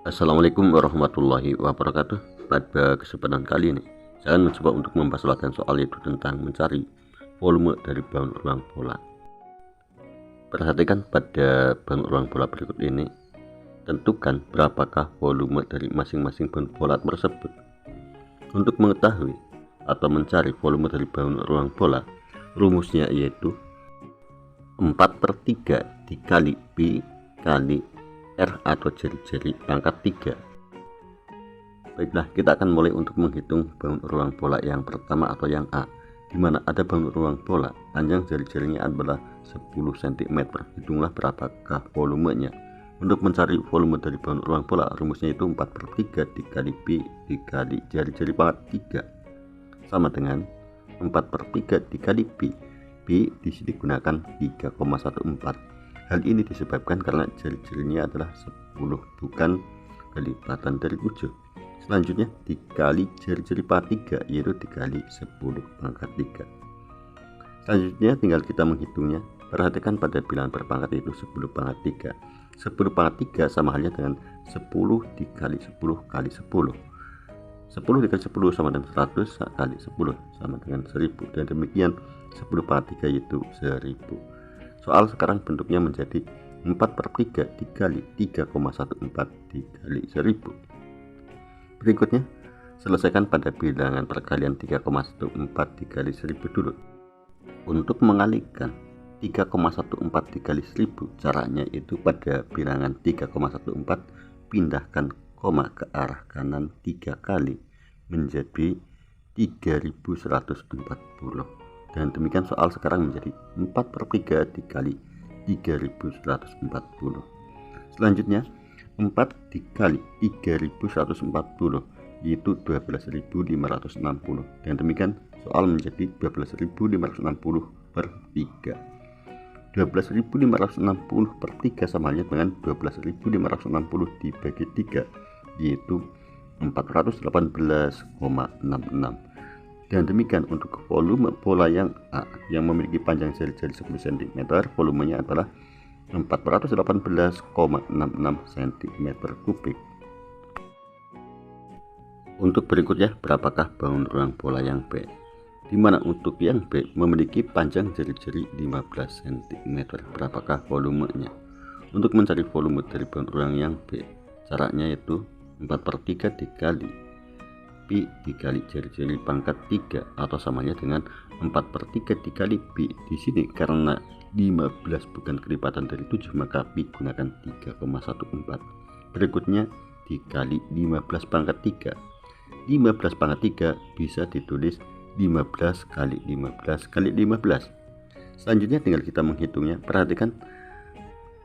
Assalamualaikum warahmatullahi wabarakatuh. Pada kesempatan kali ini saya akan mencoba untuk membahas latihan soal, yaitu tentang mencari volume dari balon ruang bola. Perhatikan pada balon ruang bola berikut ini. Tentukan berapakah volume dari masing-masing balon bola tersebut. Untuk mengetahui atau mencari volume dari balon ruang bola, rumusnya yaitu 4/3 dikali P kali R atau jari-jari pangkat 3. Baiklah, kita akan mulai untuk menghitung balon ruang bola yang pertama atau yang A, di mana ada balon ruang bola, panjang jari-jarinya adalah 10 cm. Hitunglah berapakah volumenya. Untuk mencari volume dari balon ruang bola, rumusnya itu 4/3 dikali P dikali jari-jari pangkat 3 sama dengan 4/3 dikali P. P di sini gunakan 3,14. Hal ini disebabkan karena jari-jarinya adalah 10, bukan kelipatan dari 7. Selanjutnya dikali jari-jari pangkat 3, yaitu dikali 10 pangkat 3. Selanjutnya tinggal kita menghitungnya. Perhatikan pada bilangan berpangkat, yaitu 10 pangkat 3. 10 pangkat 3 sama halnya dengan 10 dikali 10 kali 10. 10 dikali 10 sama dengan 100 kali 10 sama dengan 1000, dan demikian 10 pangkat 3 yaitu 1000. Soal sekarang bentuknya menjadi 4/3 dikali 3,14 dikali 1000. Berikutnya, selesaikan pada bilangan perkalian 3,14 dikali 1000 dulu. Untuk mengalikan 3,14 dikali 1000, caranya itu pada bilangan 3,14 pindahkan koma ke arah kanan 3 kali menjadi 3140. Dan demikian soal sekarang menjadi 4/3 dikali 3140. Selanjutnya 4 dikali 3140 yaitu 12.560, dan demikian soal menjadi 12.560 per 3. 12.560 per 3 sama halnya dengan 12.560 dibagi 3, yaitu 418,66. Dan demikian untuk volume bola yang A yang memiliki panjang jari-jari 10 cm, volumenya adalah 418,66 cm3. Untuk berikutnya, berapakah balon ruang bola yang B, di mana untuk yang B memiliki panjang jari-jari 15 cm. Berapakah volumenya? Untuk mencari volume dari balon ruang yang B, caranya yaitu 4/3 dikali P dikali jari-jari pangkat 3 atau samanya dengan 4/3 dikali P. Di sini karena 15 bukan kelipatan dari 7, maka P gunakan 3,14. Berikutnya dikali 15 pangkat 3. 15 pangkat 3 bisa ditulis 15 kali 15 kali 15. Selanjutnya tinggal kita menghitungnya. Perhatikan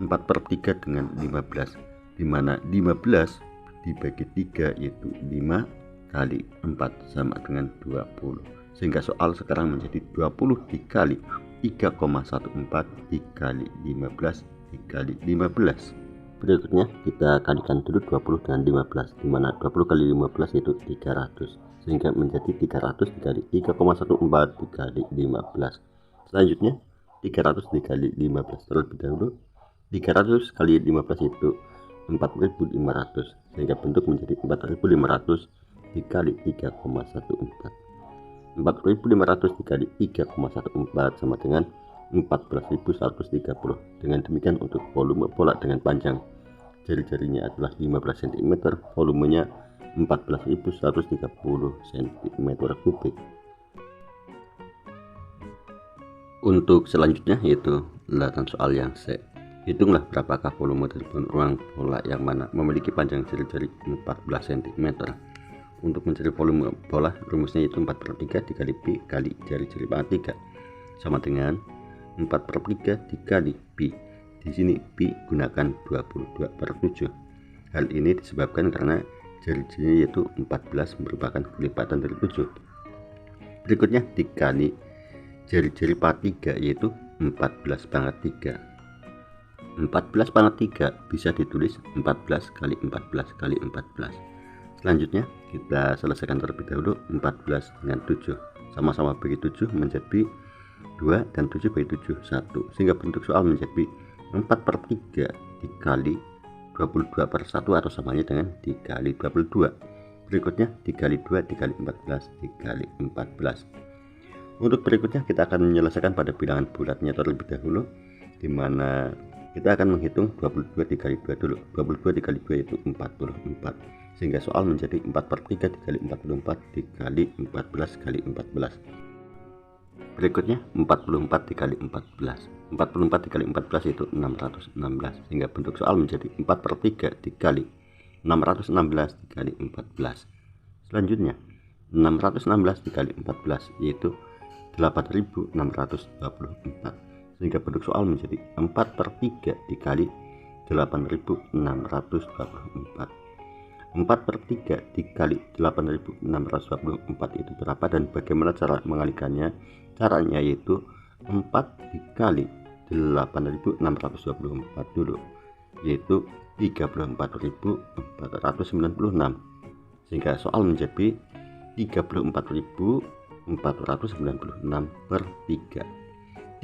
4/3 dengan 15, di mana 15 dibagi 3 yaitu 5 kali 4 sama dengan 20, sehingga soal sekarang menjadi 20 dikali 3,14 dikali 15 dikali 15. Berikutnya kita kalikan dulu 20 dengan 15, di mana 20 kali 15 itu 300, sehingga menjadi 300 dikali 3,14 dikali 15. Selanjutnya 300 dikali 15 terlebih dahulu. 300 kali 15 itu 4.500, sehingga bentuk menjadi 4.500 dikali 3,14. 4.500 dikali 3,14 sama dengan 14.130. Dengan demikian untuk volume bola dengan panjang jari-jarinya adalah 15 cm, volumenya 14.130 cm3. Untuk selanjutnya yaitu latihan soal yang C. Hitunglah berapakah volume dari balon ruang bola yang mana memiliki panjang jari-jari 14 cm. Untuk mencari volume bola, rumusnya yaitu 4/3 dikali P kali jari-jari pangkat 3 sama dengan 4/3 dikali P. Di sini P gunakan 22/7. Hal ini disebabkan karena jari-jarinya yaitu 14 merupakan kelipatan dari 7. Berikutnya dikali jari-jari pangkat 3 yaitu 14 pangkat 3. 14 pangkat 3 bisa ditulis 14 kali 14 kali 14. Selanjutnya kita selesaikan terlebih dahulu. 14 dengan 7 sama-sama bagi 7 menjadi 2, dan 7 bagi 7 1, sehingga bentuk soal menjadi 4/3 dikali 22/1 atau samanya dengan dikali 22. Berikutnya dikali 2 dikali 14 dikali 14. Untuk berikutnya kita akan menyelesaikan pada bilangan bulatnya terlebih dahulu, dimana kita akan menghitung 22 dikali 2 dulu. 22 dikali 2 itu 44, sehingga soal menjadi 4/3 dikali 44 dikali 14 kali 14. Berikutnya 44 dikali 14. 44 dikali 14 itu 616, sehingga bentuk soal menjadi 4/3 dikali 616 dikali 14. Selanjutnya 616 dikali 14 yaitu 8624, sehingga bentuk soal menjadi 4/3 dikali 8624. 4/3 dikali 8624 itu berapa dan bagaimana cara mengalikannya? Caranya yaitu 4 dikali 8624 dulu, yaitu 34.496, sehingga soal menjadi 34.496/3.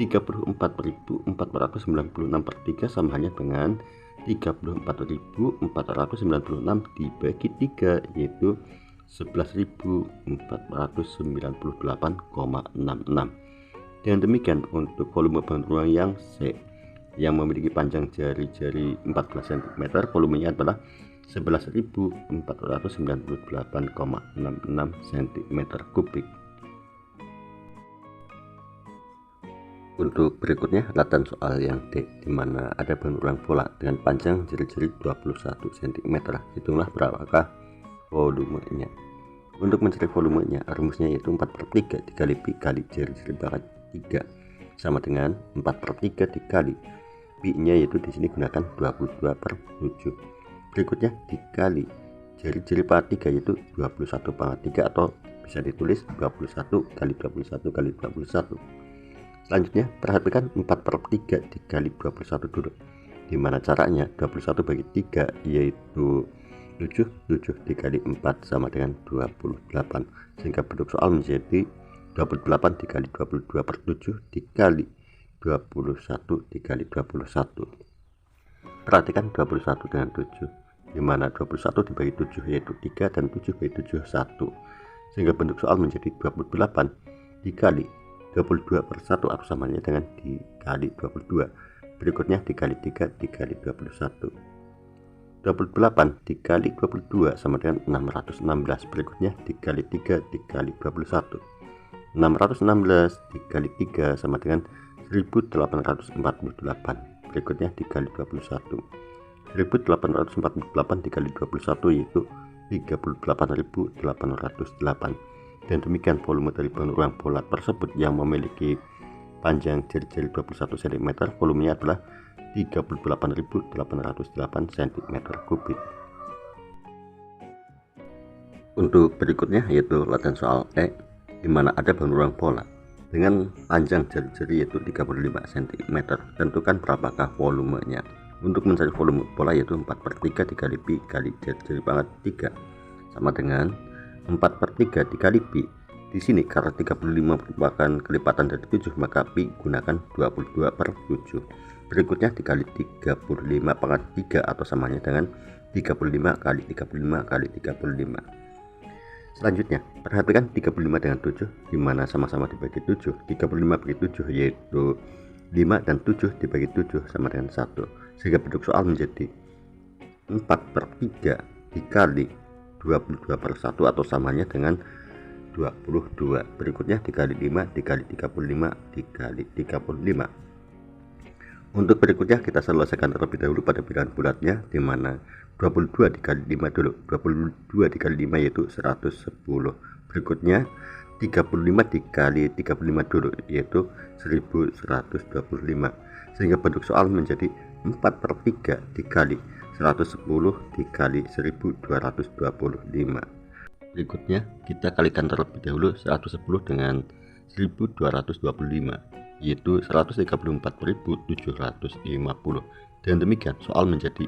34.496/3 sama halnya dengan 34.496 dibagi 3, yaitu 11.498,66. Dengan demikian untuk volume bahan ulang yang C yang memiliki panjang jari-jari 14 cm, volumenya adalah 11.498,66 cm3. Untuk berikutnya latihan soal yang D, di mana ada bahan ulang bola dengan panjang jari-jari 21 cm. Hitunglah berapakah volumenya. Untuk mencari volumenya, rumusnya yaitu 4/3 dikali pi kali jari-jari pangkat 3 sama dengan 4/3 dikali pi-nya, yaitu di sini gunakan 22/7. Berikutnya dikali jari-jari pangkat 3 yaitu 21 pangkat 3 atau bisa ditulis 21 kali 21 kali 21. Selanjutnya perhatikan 4/3 dikali 21 dulu. Gimana caranya? 21 bagi 3 yaitu 7 dikali 4 sama dengan 28, sehingga bentuk soal menjadi 28 dikali 22/7 dikali 21 dikali 21. Perhatikan 21 dengan 7, dimana 21 dibagi 7 yaitu 3 dan 7 bagi 7 1, sehingga bentuk soal menjadi 28 dikali 22/1 atau samanya dengan dikali 22. Berikutnya dikali 3 dikali 21. 28 dikali 22 sama dengan 616. Berikutnya dikali 3 dikali 21. 616 dikali 3 sama dengan 1848. Berikutnya dikali 21. 1848 dikali 21 yaitu 38.808. Dan demikian volume dari bahan ulang bola tersebut yang memiliki panjang jari-jari 21 cm, volumenya adalah 38.808 cm3. Untuk berikutnya yaitu latihan soal E, di mana ada bahan ulang bola dengan panjang jari-jari yaitu 35 cm. Tentukan berapakah volumenya. Untuk mencari volume bola yaitu 4/3 dikali pi kali jari-jari pangkat 3 sama dengan 4/3 dikali pi. Di sini karena 35 merupakan kelipatan dari 7, maka pi gunakan 22/7. Berikutnya dikali 35 pangkat 3 atau samanya dengan 35 kali 35 kali 35. Selanjutnya perhatikan 35 dengan 7, dimana sama-sama dibagi 7. 35 bagi 7 yaitu 5 dan 7 dibagi 7 sama dengan 1, sehingga bentuk soal menjadi 4/3 dikali 22/1 atau samanya dengan 22. Berikutnya dikali 5 dikali 35 dikali 35. Untuk berikutnya kita selesaikan terlebih dahulu pada bilangan bulatnya, di mana 22 dikali 5 dulu. 22 dikali 5 yaitu 110. Berikutnya 35 dikali 35 dulu yaitu 1125, sehingga bentuk soal menjadi 4/3 dikali 110 dikali 1225. Berikutnya kita kalikan terlebih dahulu 110 dengan 1225 yaitu 134.750. Dan demikian soal menjadi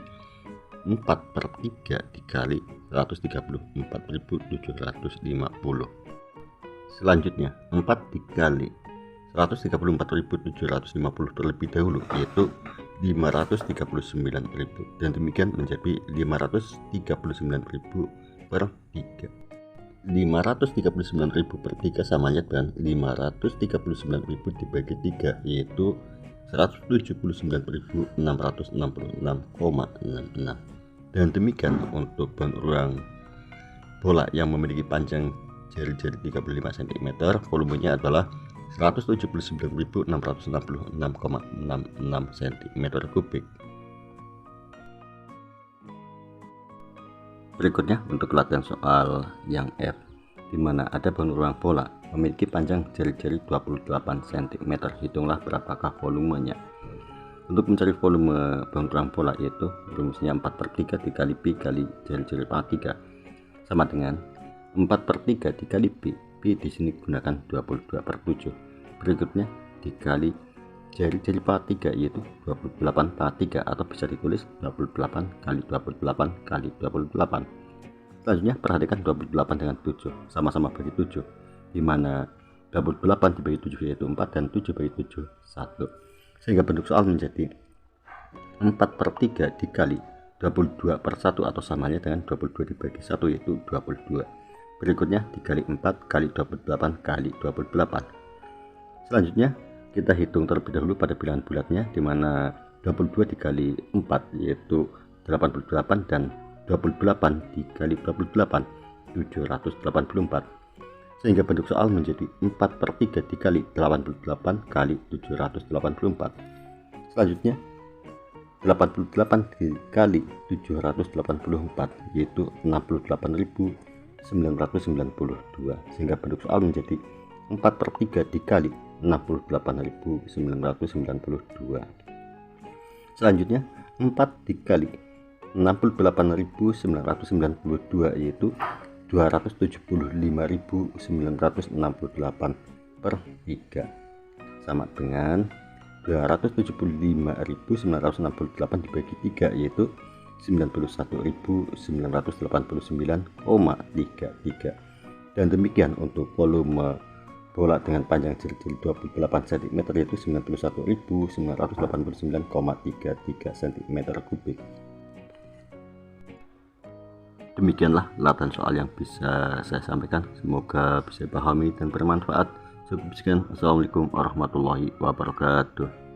4/3 dikali 134.750. Selanjutnya 4 dikali 134.750 terlebih dahulu yaitu 539.000 dan demikian menjadi 539.000 per 3. 539.000 per 3 samanya dengan 539.000 dibagi 3, yaitu 179.666,66. Dan demikian untuk bahan ulang bola yang memiliki panjang jari-jari 35 cm, volumenya adalah 179.666,66 cm3. Berikutnya untuk latihan soal yang F, di mana ada bahan ulang bola memiliki panjang jari-jari 28 cm. Hitunglah berapakah volumenya. Untuk mencari volume bahan ulang bola yaitu rumusnya 4/3 dikali pi kali jari-jari pangkat 3 sama dengan 4/3 dikali pi. Pi di sini gunakan 22/7. Berikutnya dikali jari-jari pangkat 3 yaitu 28 pangkat 3 atau bisa ditulis 28 kali 28 kali 28. Selanjutnya perhatikan 28 dengan 7 sama-sama bagi 7, di mana 28 dibagi 7 yaitu 4 dan 7 bagi 7 1, sehingga bentuk soal menjadi 4/3 dikali 22/1 atau samanya dengan 22 dibagi 1 yaitu 22. Berikutnya dikali 4 kali 28 kali 28. Selanjutnya kita hitung terlebih dahulu pada bilangan bulatnya, di mana 22 dikali 4 yaitu 88 dan 28 dikali 28 784, sehingga bentuk soal menjadi 4/3 dikali 88 kali 784. Selanjutnya 88 dikali 784 yaitu 68.992, sehingga bentuk soal menjadi 4/3 dikali 68.992. Selanjutnya 4 dikali 68.992 yaitu 275.968 per 3 sama dengan 275.968 dibagi 3 yaitu 91.989,33. Dan demikian untuk volume bola dengan panjang jari-jari 28 cm yaitu 91.989,33 cm3. Demikianlah latihan soal yang bisa saya sampaikan, semoga bisa dipahami dan bermanfaat. Cukup sekian. Assalamualaikum warahmatullahi wabarakatuh.